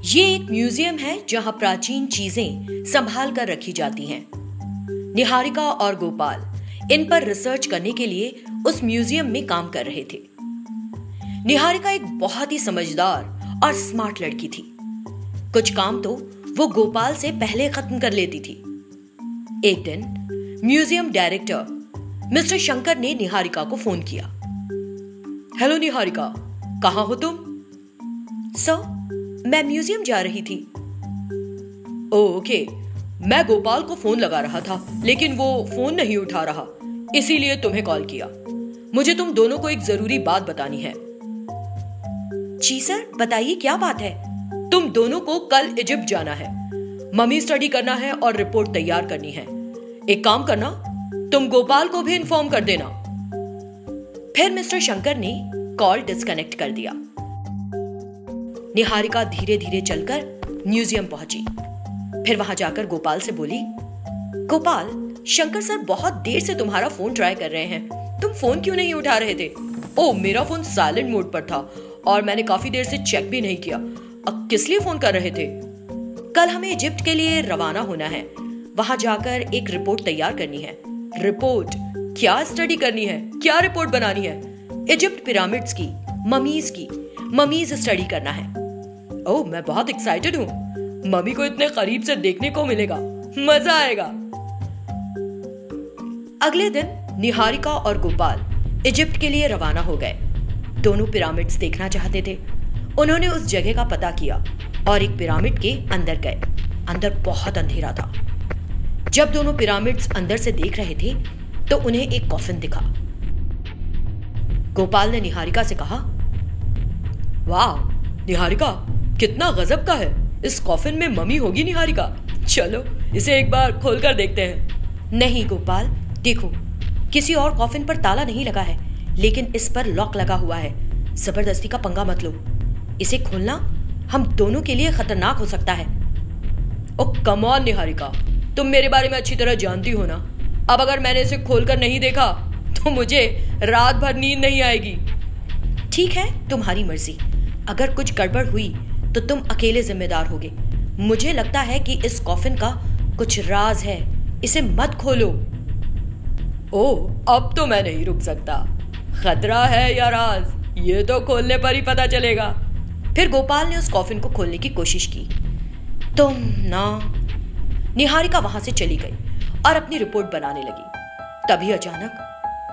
ये एक म्यूजियम है जहां प्राचीन चीजें संभाल कर रखी जाती हैं। निहारिका और गोपाल इन पर रिसर्च करने के लिए उस म्यूजियम में काम कर रहे थे। निहारिका एक बहुत ही समझदार और स्मार्ट लड़की थी। कुछ काम तो वो गोपाल से पहले खत्म कर लेती थी। एक दिन म्यूजियम डायरेक्टर मिस्टर शंकर ने निहारिका को फोन किया। हेलो निहारिका, कहां हो तुम? सर, मैं म्यूजियम जा रही थी। ओके, मैं गोपाल को फोन लगा रहा था लेकिन वो फोन नहीं उठा रहा, इसीलिए तुम्हें कॉल किया। मुझे तुम दोनों को एक जरूरी बात बतानी है। जी सर, बताइए क्या बात है? तुम दोनों को कल इजिप्ट जाना है, मम्मी स्टडी करना है और रिपोर्ट तैयार करनी है। एक काम करना, तुम गोपाल को भी इन्फॉर्म कर देना। फिर मिस्टर शंकर ने कॉल डिस्कनेक्ट कर दिया। निहारिका धीरे धीरे चलकर म्यूजियम पहुंची। फिर वहां जाकर गोपाल से बोली, गोपाल, शंकर सर बहुत देर से तुम्हारा फोन ट्राई कर रहे हैं, तुम फोन क्यों नहीं उठा रहे थे? ओ, मेरा फोन साइलेंट मोड पर था और मैंने काफी देर से चेक भी नहीं किया। अब किस लिए फोन कर रहे थे? कल हमें इजिप्ट के लिए रवाना होना है, वहां जाकर एक रिपोर्ट तैयार करनी है। रिपोर्ट? क्या स्टडी करनी है? क्या रिपोर्ट बनानी है? इजिप्ट पिरामिड्स की, ममीज स्टडी करना है। ओह, मैं बहुत एक्साइटेड हूँ। मम्मी को इतने करीब से देखने को मिलेगा, मजा आएगा। अगले दिन निहारिका और गोपाल इजिप्ट के लिए रवाना हो गए। दोनों पिरामिड्स देखना चाहते थे। उन्होंने उस जगह का पता किया और एक पिरामिड के अंदर गए। अंदर बहुत अंधेरा था। जब दोनों पिरामिड्स अंदर से देख रहे थे तो उन्हें एक कॉफिन दिखा। गोपाल ने निहारिका से कहा, वाह निहारिका, कितना गजब का है। इस कॉफिन में मम्मी होगी निहारिका। चलो इसे एक बार खोलकर देखते हैं। नहीं गोपाल, देखो, किसी और कॉफिन पर ताला नहीं लगा है, लेकिन इस पर लॉक लगा हुआ है। जबरदस्ती का पंगा मत लो। इसे खोलना हम दोनों के लिए खतरनाक हो सकता है। ओ कम ऑन निहारिका, तुम मेरे बारे में अच्छी तरह जानती हो ना। अब अगर मैंने इसे खोलकर नहीं देखा तो मुझे रात भर नींद नहीं आएगी। ठीक है, तुम्हारी मर्जी। अगर कुछ गड़बड़ हुई तो तुम अकेले जिम्मेदार होगे। मुझे लगता है कि इस कॉफिन का कुछ राज है, इसे मत खोलो। ओह, अब तो मैं नहीं रुक सकता। खतरा है या राज, ये तो खोलने पर ही पता चलेगा। फिर गोपाल ने उस कॉफिन को खोलने की कोशिश की। तुम ना। निहारिका वहां से चली गई और अपनी रिपोर्ट बनाने लगी। तभी अचानक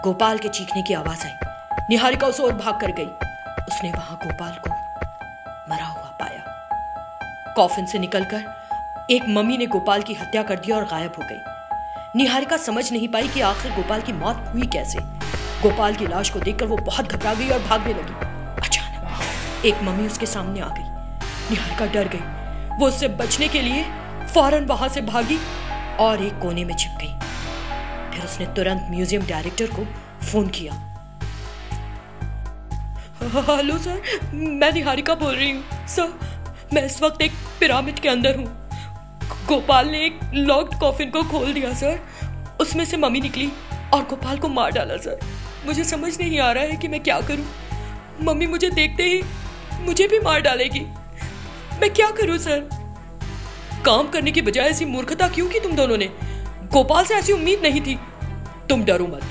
गोपाल के चीखने की आवाज आई। निहारिका उस ओर भाग कर गई। उसने वहां गोपाल को मरा हुआ पाया। कॉफिन से निकलकर एक मम्मी ने गोपाल की हत्या कर दी और गायब हो गई। निहारिका समझ नहीं पाई कि आखिर गोपाल की मौत हुई कैसे। गोपाल की लाश को देखकर वो बहुत घबरा गई और भागने लगी। अचानक एक मम्मी उसके सामने आ गई। निहारिका डर गई। वो उससे बचने के लिए फौरन वहां से भागी और एक कोने में छिप गई। फिर उसने तुरंत म्यूजियम डायरेक्टर को फोन किया। हेलो सर, मैं निहारिका बोल रही हूँ। सर, मैं इस वक्त एक पिरामिड के अंदर हूँ। गोपाल ने एक लॉक्ड कॉफिन को खोल दिया सर। उसमें से मम्मी निकली और गोपाल को मार डाला सर। मुझे समझ नहीं आ रहा है कि मैं क्या करूँ। मम्मी मुझे देखते ही मुझे भी मार डालेगी। मैं क्या करूँ सर? काम करने की बजाय ऐसी मूर्खता क्यों की तुम दोनों ने? गोपाल से ऐसी उम्मीद नहीं थी। तुम डरो मत,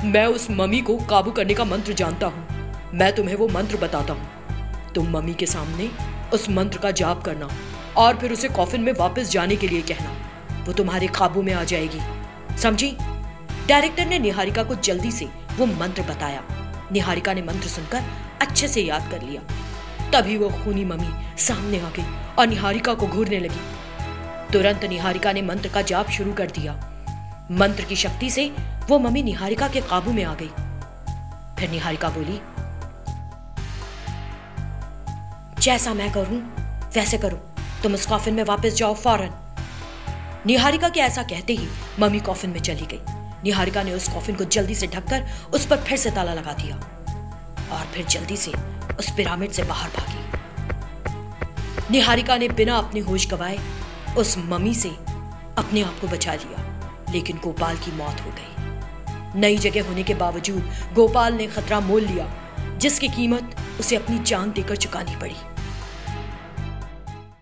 मैं उस मम्मी को काबू करने का मंत्र जानता हूँ। मैं तुम्हें वो मंत्र बताता हूँ। तुम मम्मी के सामने उस मंत्र का जाप करना और फिर उसे कॉफिन में वापस जाने के लिए कहना। वो तुम्हारे काबू में आ जाएगी, समझी? डायरेक्टर ने निहारिका को जल्दी से वो मंत्र बताया। निहारिका ने मंत्र सुनकर अच्छे से याद कर लिया। तभी वो खूनी मम्मी सामने आ गई और निहारिका को घूरने लगी। तुरंत निहारिका ने मंत्र का जाप शुरू कर दिया। मंत्र की शक्ति से वो मम्मी निहारिका के काबू में आ गई। फिर निहारिका बोली, जैसा मैं करूं वैसे करो। तुम उस कॉफिन में वापस जाओ फौरन। निहारिका के ऐसा कहते ही मम्मी कॉफिन में चली गई। निहारिका ने उस कॉफिन को जल्दी से ढककर उस पर फिर से ताला लगा दिया और फिर जल्दी से उस पिरामिड से बाहर भागी। निहारिका ने बिना अपने होश गवाए उस मम्मी से अपने आप को बचा लिया, लेकिन गोपाल की मौत हो गई। नई जगह होने के बावजूद गोपाल ने खतरा मोल लिया, जिसकी कीमत उसे अपनी जान देकर चुकानी पड़ी।